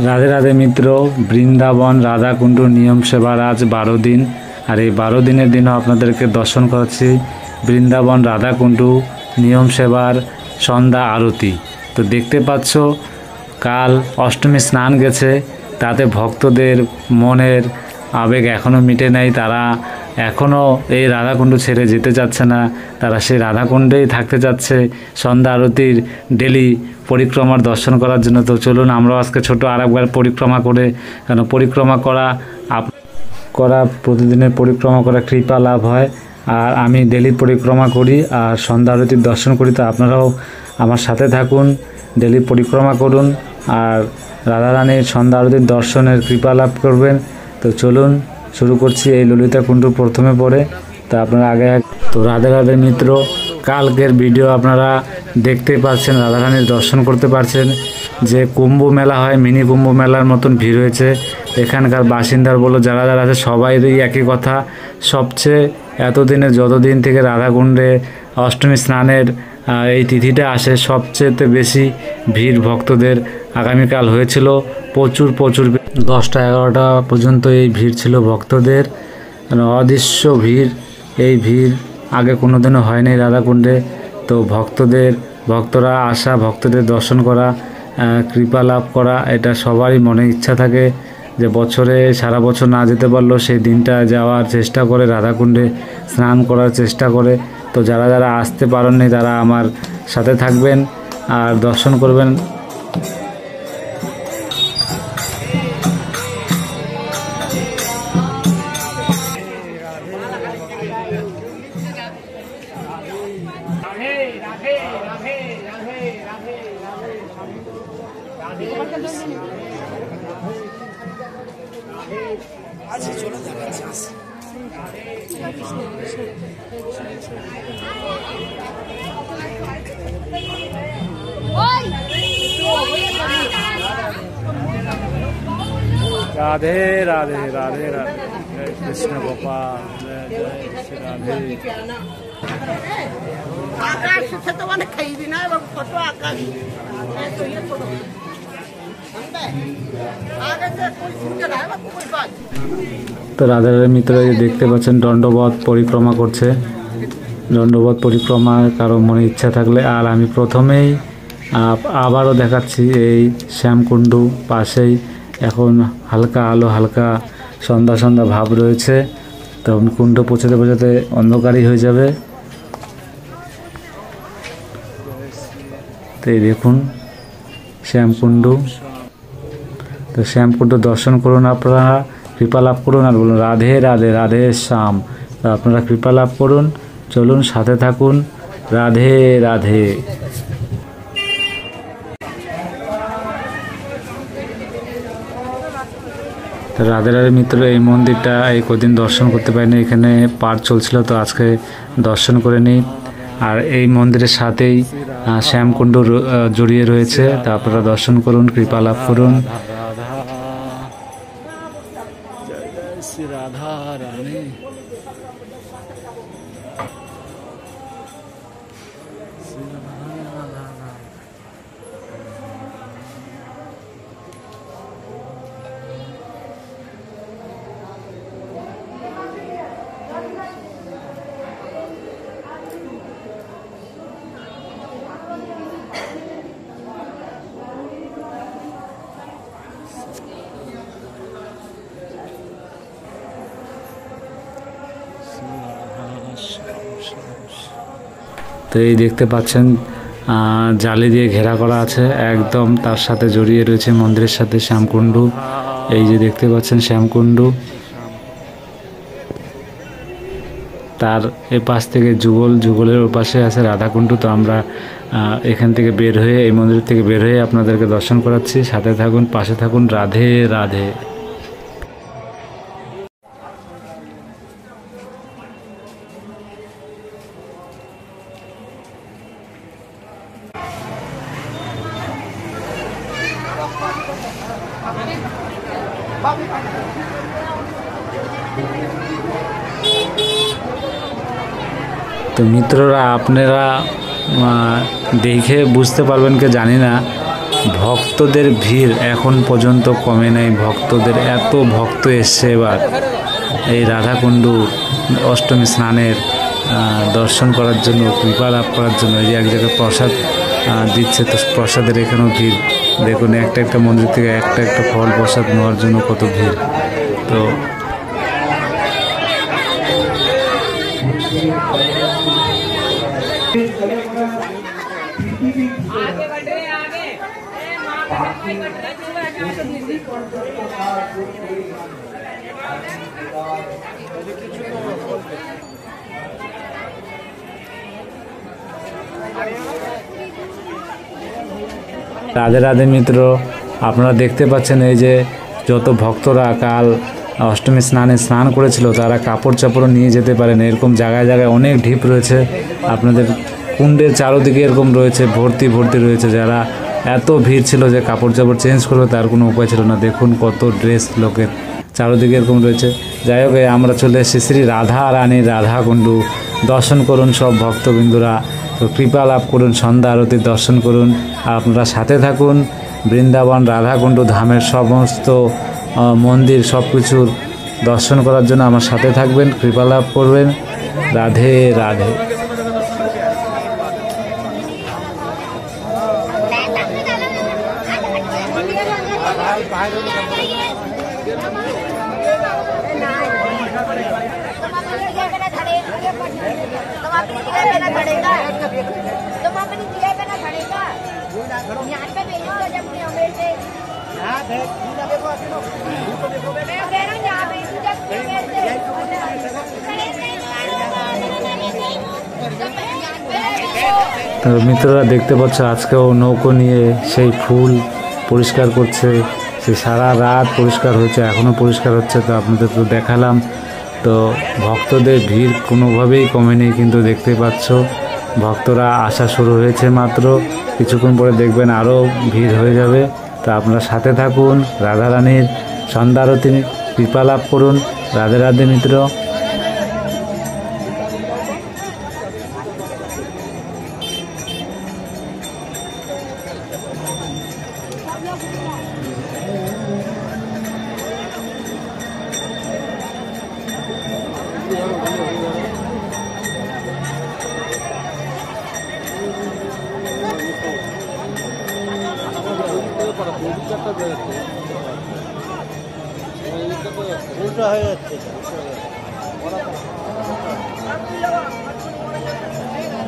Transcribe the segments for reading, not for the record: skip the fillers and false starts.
রাধে রাধে মিত্র, বৃন্দাবন রাধাকুণ্ডুর নিয়ম সেবার আজ 12 দিন। আর এই 12 দিনের দিনও আপনাদেরকে দর্শন করাচ্ছি বৃন্দাবন রাধাকুণ্ডু নিয়ম সেবার সন্ধ্যা আরতি। তো দেখতে পাচ্ছ কাল অষ্টমী স্নান গেছে, তাতে ভক্তদের মনের আবেগ এখনও মিটে নাই। তারা এখনও এই রাধাকুণ্ড ছেড়ে যেতে চাচ্ছে না, তারা সেই রাধাকুণ্ডেই থাকতে চাচ্ছে সন্ধ্যা আরতির ডেলি পরিক্রমার দর্শন করার জন্য। তো চলুন আমরাও আজকে ছোট আরেকবার পরিক্রমা করে, কেন পরিক্রমা করা প্রতিদিনের পরিক্রমা করা কৃপা লাভ হয়। আর আমি ডেলি পরিক্রমা করি আর সন্ধ্যা আরতির দর্শন করি। তো আপনারাও আমার সাথে থাকুন, ডেলি পরিক্রমা করুন আর রাধারানীর সন্ধ্যা আরতির দর্শনের কৃপা লাভ করবেন। তো চলুন শুরু করছি এই ললিতা কুণ্ডু প্রথমে পড়ে। তা আপনারা আগে তো রাধে রাধে মিত্র, কালকের ভিডিও আপনারা দেখতে পাচ্ছেন, রাধারানীর দর্শন করতে পারছেন। যে কুম্ভ মেলা হয়, মিনি কুম্ভ মেলার মতন ভিড় হয়েছে। এখানকার বাসিন্দার বলো যারা যারা আছে সবাইরই একই কথা, সবচেয়ে এতদিনে যতদিন থেকে রাধাকুণ্ডে অষ্টমী স্নানের এই তিথিটা আসে সবচেয়েতে বেশি ভিড় ভক্তদের আগামীকাল হয়েছিল। প্রচুর 10টা-11টা পর্যন্ত এই ভিড় ছিল ভক্তদের, অদৃশ্য ভিড়। এই ভিড় আগে কোনো দিনও হয়নি রাধাকুণ্ডে। তো ভক্তরা আসা, ভক্তদের দর্শন করা, কৃপা লাভ করা, এটা সবারই মনে ইচ্ছা থাকে যে বছরে সারা বছর না যেতে পারলেও সেই দিনটা যাওয়ার চেষ্টা করে, রাধাকুণ্ডে স্নান করার চেষ্টা করে। তো যারা যারা আসতে পারেননি তারা আমার সাথে থাকবেন আর দর্শন করবেন। राधे राधे राधे राधे, जय कृष्ण गोपाल, जय श्री राधे। आकाश से तो मैंने खरीदी ना, वो फोटो आकाश तो ये फोटो आगे से कोई सुनकर आए वो कोई बात। তো রাধারানীর মিত্র দেখতে পাচ্ছেন দণ্ডবত পরিক্রমা করছে। দণ্ডবত পরিক্রমা কারো মনে ইচ্ছা থাকলে। আর আমি প্রথমেই আবারও দেখাচ্ছি এই শ্যামকুণ্ডু পাশেই এখন হালকা আলো, হালকা সন্ধ্যা ভাব রয়েছে। তখন কুণ্ড পৌঁছাতে অন্ধকারই হয়ে যাবে। তো এই দেখুন শ্যামকুণ্ডু। তো শ্যামকুণ্ডু দর্শন করুন, আপনারা কৃপা লাভ করুন আর বলুন রাধে রাধে রাধে শ্যাম। তো আপনারা কৃপা লাভ করুন, চলুন সাথে থাকুন, রাধে রাধে। তো রাধে রাধে মিত্র, এই মন্দিরটা এই কদিন দর্শন করতে পারিনি, এখানে পাঠ চলছিল, তো আজকে দর্শন করে নিই। আর এই মন্দিরের সাথেই শ্যামকুণ্ড জড়িয়ে রয়েছে। তা আপনারা দর্শন করুন, কৃপা লাভ করুন। রাধা রানী তো এই দেখতে পাচ্ছেন জালি দিয়ে ঘেরা করা আছে, একদম তার সাথে জড়িয়ে রয়েছে মন্দিরের সাথে শ্যামকুণ্ডু। এই যে দেখতে পাচ্ছেন শ্যামকুণ্ডু, তার এ পাশ থেকে যুগলের ওপাশে আছে রাধাকুণ্ডু। তো আমরা এখান থেকে বের হয়ে, এই মন্দির থেকে বের হয়ে আপনাদেরকে দর্শন করাচ্ছি। সাথে থাকুন, পাশে থাকুন, রাধে রাধে। তো মিত্ররা আপনারা দেখে বুঝতে পারবেন কি জানি না, ভক্তদের ভিড় এখন পর্যন্ত কমে নাই। ভক্তদের এত ভক্ত এসছে এবার এই রাধাকুণ্ডু অষ্টমী স্নানের দর্শন করার জন্য, কৃপা লাভ করার জন্য। এই যে এক জায়গায় প্রসাদ দিচ্ছে, তো প্রসাদের এখানেও ভিড় দেখুন। একটা একটা মন্দির থেকে একটা একটা ফল প্রসাদ নেওয়ার জন্য কত ভিড়। তো রাধে রাধে মিত্র, আপনারা দেখতে পাচ্ছেন এই যে যত ভক্তরা কাল অষ্টমী স্নানে স্নান করেছিল তারা কাপড় চাপড় নিয়ে যেতে পারেন। এরকম জায়গায় জায়গায় অনেক ঢিপ রয়েছে আপনাদের কুণ্ডের চারোদিকে, এরকম রয়েছে ভর্তি ভর্তি রয়েছে। যারা এত ভিড় ছিল যে কাপড় চাপড় চেঞ্জ করবে তার কোনো উপায় ছিল না। দেখুন কত ড্রেস লোকের চারোদিকে এরকম রয়েছে। যাই হোক, আমরা চলে এসেছি শ্রী রাধা রানীর রাধাকুণ্ডু। দর্শন করুন সব ভক্তবৃন্দুরা, তো কৃপা লাভ করুন, সন্ধ্যা আরতির দর্শন করুন। আর আপনারা সাথে থাকুন। বৃন্দাবন রাধাকুণ্ডু ধামের সমস্ত মন্দির সব কিছুর দর্শন করার জন্য আমার সাথে থাকবেন, কৃপা লাভ করবেন। রাধে রাধে। তো মিত্ররা দেখতে পাচ্ছ আজকেও নৌকো নিয়ে সেই ফুল পরিষ্কার করছে। সেই সারা রাত পরিষ্কার হয়েছে, এখনও পরিষ্কার হচ্ছে। তো আপনাদের তো দেখালাম। তো ভক্তদের ভিড় কোনোভাবেই কমেনি, কিন্তু দেখতে পাচ্ছ ভক্তরা আসা শুরু হয়েছে মাত্র। কিছুক্ষণ পরে দেখবেন আরও ভিড় হয়ে যাবে। তো আপনারা সাথে থাকুন, রাধারানীর সন্ধ্যা আরতি কৃপা লাভ করুন। রাধে রাধে মিত্র। উল্টা হয়ে যাচ্ছে।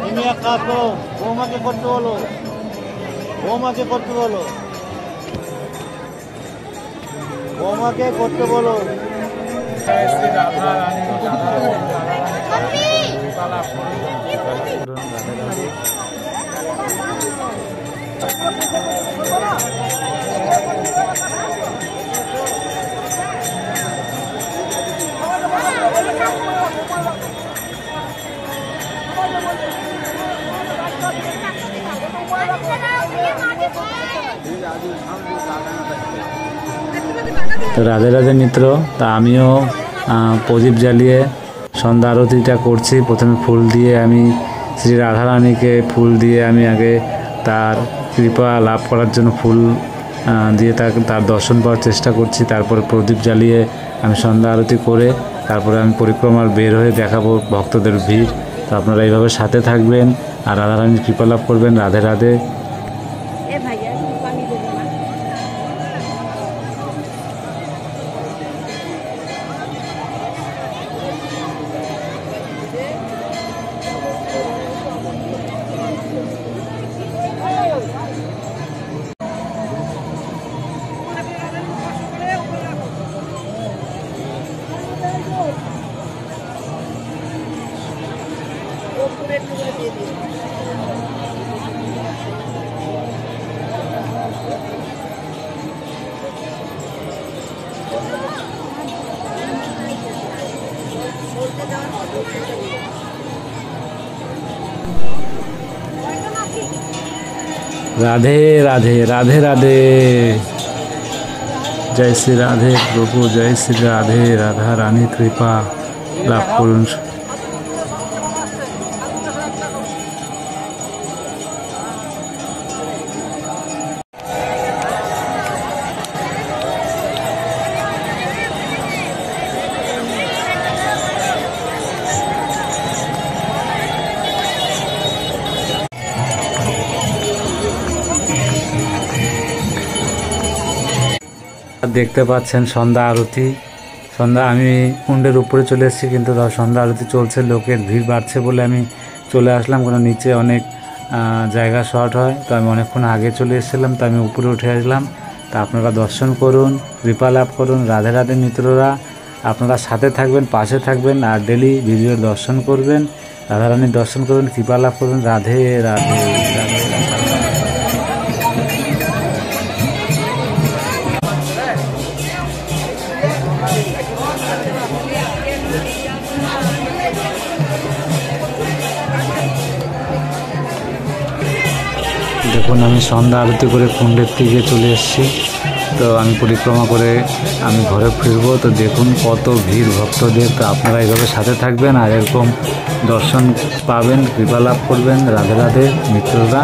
তুমি এক কাজ করো, বৌমাকে করতে বলো, বৌমাকে করতে বলো, বৌমাকে করতে বলো। তো রাধে রাধে মিত্র। তা আমিও প্রদীপ জ্বালিয়ে সন্ধ্যা আরতিটা করছি। প্রথমে ফুল দিয়ে আমি শ্রী রাধারানীকে ফুল দিয়ে আমি আগে তার কৃপা লাভ করার জন্য ফুল দিয়ে তার দর্শন পাওয়ার চেষ্টা করছি। তারপরে প্রদীপ জ্বালিয়ে আমি সন্ধ্যা আরতি করে তারপরে আমি পরিক্রমার বের হয়ে দেখাবো ভক্তদের ভিড়। তো আপনারা এইভাবে সাথে থাকবেন আর রাধারানীর কৃপা লাভ করবেন। রাধে রাধে। राधे राधे राधे राधे। जय श्री राधे प्रभु, जय श्री राधे। राधा रानी कृपा लाभ করুন। দেখতে পাচ্ছেন সন্ধ্যা আরতি। আমি কুণ্ডের উপরে চলে এসেছি, কিন্তু সন্ধ্যা আরতি চলছে, লোকের ভিড় বাড়ছে বলে আমি চলে আসলাম, কারণ নিচে অনেক জায়গা শর্ট হয়। তো আমি অনেকক্ষণ আগে চলে এসেছিলাম, তো আমি উপরে উঠে আসলাম। তা আপনারা দর্শন করুন, কৃপা লাভ করুন। রাধে রাধে মিত্ররা, আপনারা সাথে থাকবেন, পাশে থাকবেন, আর ডেলি ভিডিওর দর্শন করবেন, রাধারানীর দর্শন করুন, কৃপা লাভ করুন। রাধে রাধে রাধে। দেখুন, আমি সন্ধ্যা আরতি করে কুণ্ডের দিকে চলে এসেছি। তো আমি পরিক্রমা করে আমি ঘরে ফিরবো। তো দেখুন কত ভিড় ভক্তদের। তো আপনারা এইভাবে সাথে থাকবেন আর এরকম দর্শন পাবেন, কৃপা লাভ করবেন। রাধে রাধে মিত্ররা।